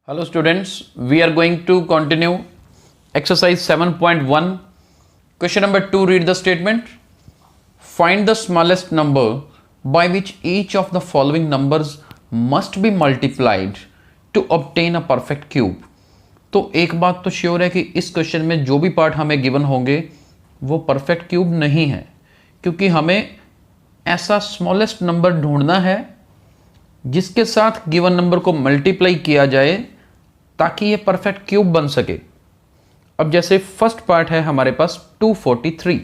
Hello students, we are going to continue exercise 7.1. Question number 2, read the statement. Find the smallest number by which each of the following numbers must be multiplied to obtain a perfect cube. तो एक बात तो sure है कि इस question में जो भी पार्ट हमें गिवन होंगे वो परफेक्ट क्यूब नहीं है, क्योंकि हमें ऐसा स्मॉलेस्ट नंबर ढूंढना है जिसके साथ गिवन नंबर को मल्टीप्लाई किया जाए ताकि ये परफेक्ट क्यूब बन सके। अब जैसे फर्स्ट पार्ट है हमारे पास 243,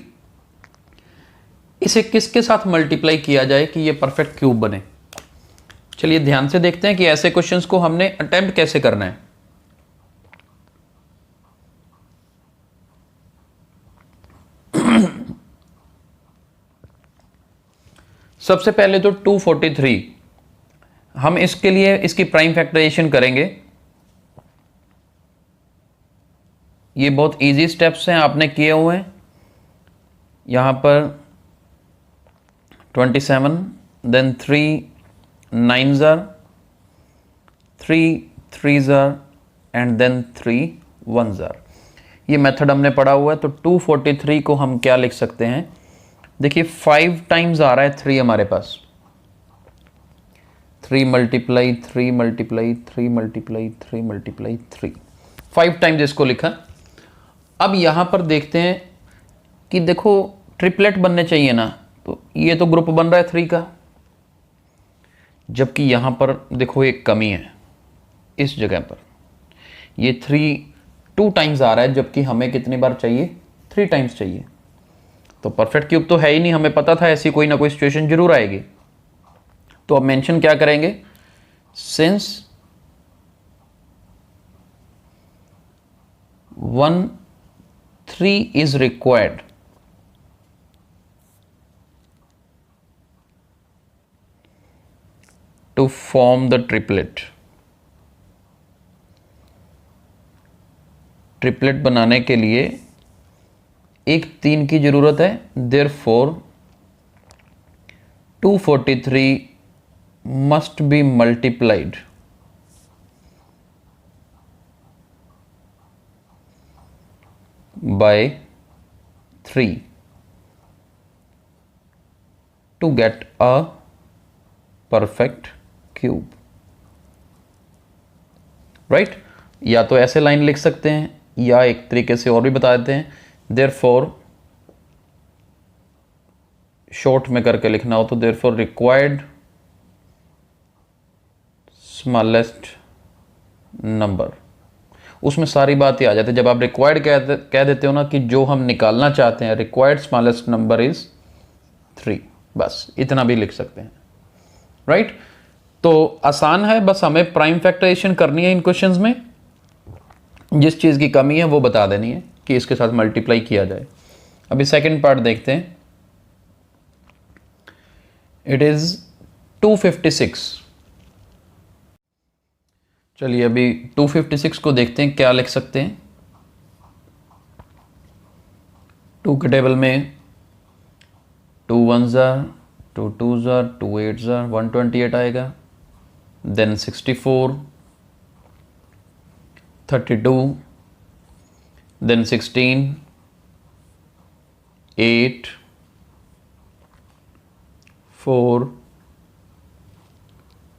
इसे किसके साथ मल्टीप्लाई किया जाए कि ये परफेक्ट क्यूब बने। चलिए ध्यान से देखते हैं कि ऐसे क्वेश्चंस को हमने अटेम्प्ट कैसे करना है। सबसे पहले तो 243 हम इसके लिए इसकी प्राइम फैक्टराइजेशन करेंगे। ये बहुत इजी स्टेप्स हैं, आपने किए हुए हैं। यहाँ पर 27, then 3 9s are 3 3s are and then 3 1s are। ये मेथड हमने पढ़ा हुआ है। तो 243 को हम क्या लिख सकते हैं, देखिए 5 टाइम्स आ रहा है 3 हमारे पास, 3 multiply 3 multiply 3 multiply 3 multiply 3, 5 times इसको लिखा। अब यहाँ पर देखते हैं कि देखो ट्रिपलेट बनने चाहिए ना, तो ये तो ग्रुप बन रहा है 3 का, जबकि यहाँ पर देखो एक कमी है इस जगह पर, ये 3 2 टाइम्स आ रहा है, जबकि हमें कितनी बार चाहिए, 3 टाइम्स चाहिए। तो परफेक्ट क्यूब तो है ही नहीं, हमें पता था ऐसी कोई ना कोई सिचुएशन जरूर आएगी। तो अब मेंशन क्या करेंगे, since 1 3 is required to form the triplet। Triplet बनाने के लिए एक 3 की जरूरत है, therefore 243 must be multiplied by 3 to get a perfect cube, right? या तो ऐसे लाइन लिख सकते हैं या एक तरीके से और भी बता देते हैं, therefore शॉर्ट में करके लिखना हो तो therefore required smallest number, उसमें सारी बात ही आ जाती है। जब आप रिक्वायर्ड कह देते हो ना कि जो हम निकालना चाहते हैं, रिक्वायर्ड स्मॉलेस्ट नंबर इज 3, बस इतना भी लिख सकते हैं, राइट? तो आसान है, बस हमें प्राइम फैक्टराइजेशन करनी है इन क्वेश्चंस में, जिस चीज़ की कमी है वो बता देनी है कि इसके साथ मल्टीप्लाई किया जाए। अभी सेकेंड पार्ट देखते हैं, इट इज 256। चलिए अभी 256 को देखते हैं क्या लिख सकते हैं। 2 के टेबल में 2 1s are 2 2s are 2 8s are 128 आएगा, देन 64 32, देन 16 8 4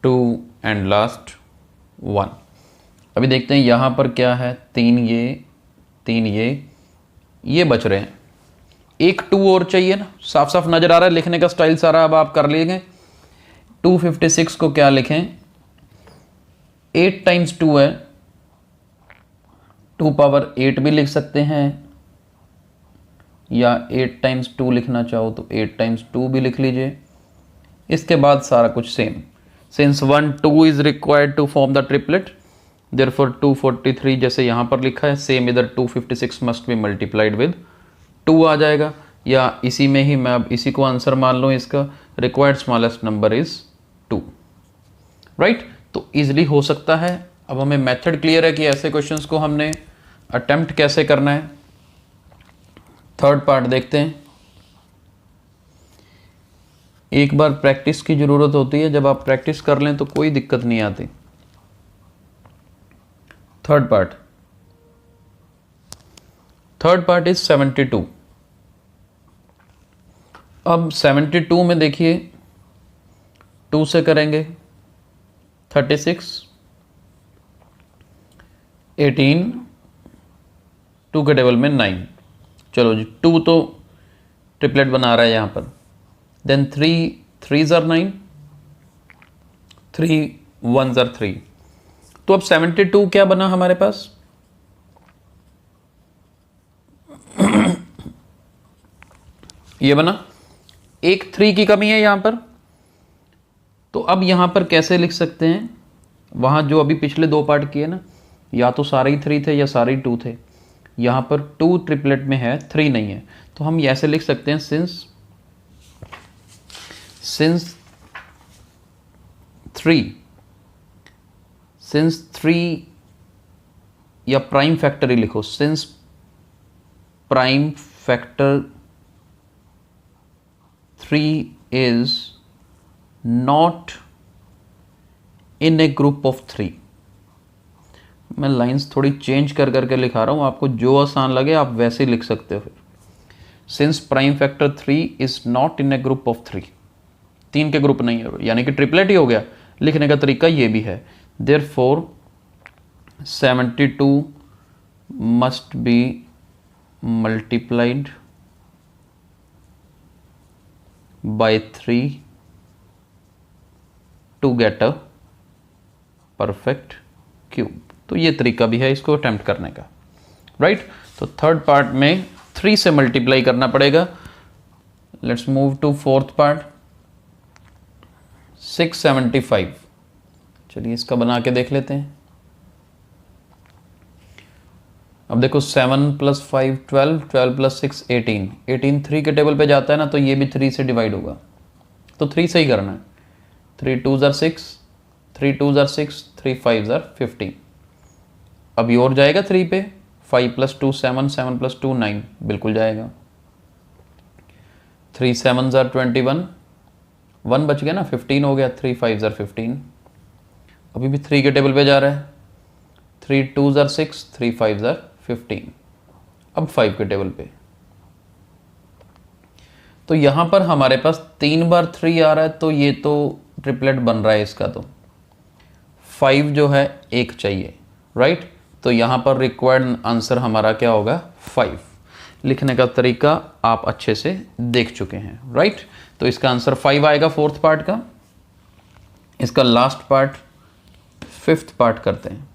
2 एंड लास्ट 1। अभी देखते हैं यहाँ पर क्या है, 3 ये बच रहे हैं, एक 2 और चाहिए ना, साफ साफ नजर आ रहा है, लिखने का स्टाइल सारा अब आप कर लेंगे। 256 को क्या लिखें, 8 टाइम्स 2 है, 2 पावर 8 भी लिख सकते हैं, या 8 टाइम्स 2 लिखना चाहो तो 8 टाइम्स 2 भी लिख लीजिए। इसके बाद सारा कुछ same, since 1 2 is required to form the triplet, therefore 243 जैसे यहाँ पर लिखा है, सेम इधर 256 मस्ट बी मल्टीप्लाइड विद 2 आ जाएगा, या इसी में ही मैं अब इसी को आंसर मान लूँ, इसका required smallest number is 2, right? तो इजिली हो सकता है। अब हमें मेथड क्लियर है कि ऐसे क्वेश्चंस को हमने अटेम्प्ट कैसे करना है। थर्ड पार्ट देखते हैं। एक बार प्रैक्टिस की ज़रूरत होती है, जब आप प्रैक्टिस कर लें तो कोई दिक्कत नहीं आती। Third part is 72। अब 72 में देखिए 2 से करेंगे 36, 18, 2 के टेबल में 9। चलो जी 2 तो ट्रिपलेट बना रहा है यहाँ पर। Then 3 3s are 9, 3 1s are 3। तो अब 72 क्या बना हमारे पास? ये बना, एक 3 की कमी है यहां पर। तो अब यहां पर कैसे लिख सकते हैं? वहां जो अभी पिछले 2 पार्ट किए ना, या तो सारे ही 3 थे या सारे ही 2 थे। यहां पर 2 ट्रिपलेट में है, 3 नहीं है। तो हम ऐसे लिख सकते हैं सिंस 3 या प्राइम फैक्टर ही लिखो, since prime factor 3 is not in a group of 3। मैं लाइंस थोड़ी चेंज कर करके लिखा रहा हूँ, आपको जो आसान लगे आप वैसे ही लिख सकते हो। फिर since prime factor 3 is not in a group of 3, 3 के ग्रुप नहीं है, यानी कि ट्रिपलेट ही हो गया। लिखने का तरीका ये भी है, therefore 72 must be multiplied by 3 to get a perfect cube। तो ये तरीका भी है इसको अटेम्प्ट करने का, राइट। तो थर्ड पार्ट में 3 से मल्टीप्लाई करना पड़ेगा। Let's move to fourth part, 675। चलिए इसका बना के देख लेते हैं। अब देखो 7 + 5 12, 12 + 6 18, 18 3 के टेबल पे जाता है ना, तो ये भी 3 से डिवाइड होगा, तो 3 से ही करना है। 3 2s are 6, 3 2s are 6, 3 5s are 15। अब ये और जाएगा 3 पे, 5 + 2 7, 7 + 2 9, बिल्कुल जाएगा। 3 7s are 21, 1 बच गया ना, 15 हो गया। 3 5s are 15, अभी भी 3 के टेबल पे जा रहा है। 3 2s are 6, 3 5s are 15, अब 5 के टेबल पे। तो यहां पर हमारे पास 3 बार 3 आ रहा है, तो ये तो ट्रिपलेट बन रहा है इसका। तो 5 जो है 1 चाहिए, राइट। तो यहां पर रिक्वायर्ड आंसर हमारा क्या होगा? 5। लिखने का तरीका आप अच्छे से देख चुके हैं, राइट। तो इसका आंसर 5 आएगा फोर्थ पार्ट का। इसका लास्ट पार्ट, फिफ्थ पार्ट करते हैं।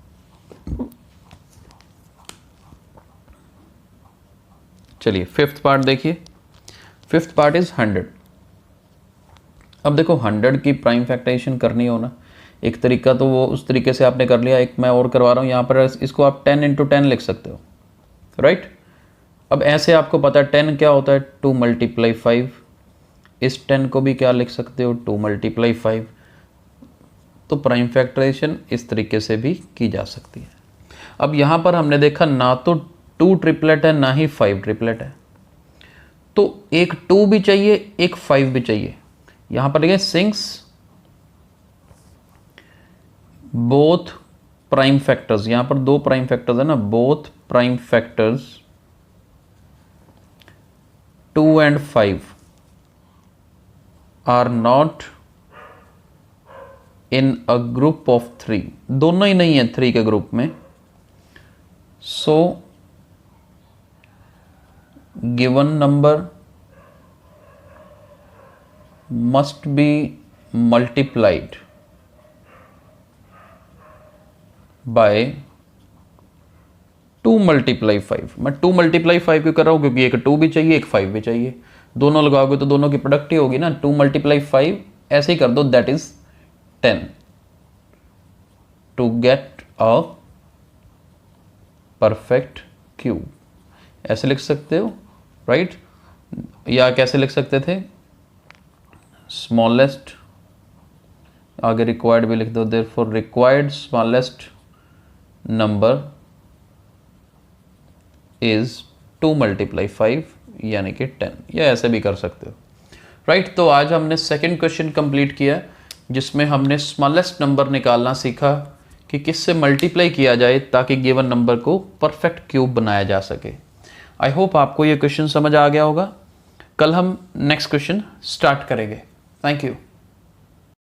चलिए फिफ्थ पार्ट देखिए। Fifth part is 100। अब देखो 100 की प्राइम फैक्टराइजेशन करनी हो ना, एक तरीका तो वो उस तरीके से आपने कर लिया, एक मैं और करवा रहा हूँ यहाँ पर। इसको आप 10 × 10 लिख सकते हो, राइट। अब ऐसे आपको पता है 10 क्या होता है, 2 × 5। इस 10 को भी क्या लिख सकते हो, 2 × 5। तो प्राइम फैक्टराइजेशन इस तरीके से भी की जा सकती है। अब यहाँ पर हमने देखा ना तो 2 ट्रिपलेट है ना ही 5 ट्रिपलेट है, तो एक 2 भी चाहिए एक 5 भी चाहिए। यहां पर लिखें सिंस बोथ प्राइम फैक्टर्स, यहां पर 2 प्राइम फैक्टर्स है ना, both prime factors 2 and 5 are not in a group of 3, दोनों ही नहीं है 3 के ग्रुप में। So given number must be multiplied by 2 × 5। मैं 2 × 5 क्यों कर रहा हूं, क्योंकि एक 2 भी चाहिए एक 5 भी चाहिए। दोनों लगाओगे तो दोनों की प्रोडक्ट ही होगी ना। 2 × 5 ऐसे ही कर दो, that is 10 to get a perfect cube. ऐसे लिख सकते हो, राइट। या कैसे लिख सकते थे, स्मॉलेस्ट, आगे रिक्वायर्ड भी लिख दो, therefore required smallest number is 2 × 5 यानी कि 10, या ऐसे भी कर सकते हो, राइट। तो आज हमने सेकंड क्वेश्चन कंप्लीट किया जिसमें हमने स्मॉलेस्ट नंबर निकालना सीखा कि किससे मल्टीप्लाई किया जाए ताकि गिवन नंबर को परफेक्ट क्यूब बनाया जा सके। आई होप आपको ये क्वेश्चन समझ आ गया होगा। कल हम नेक्स्ट क्वेश्चन स्टार्ट करेंगे। Thank you.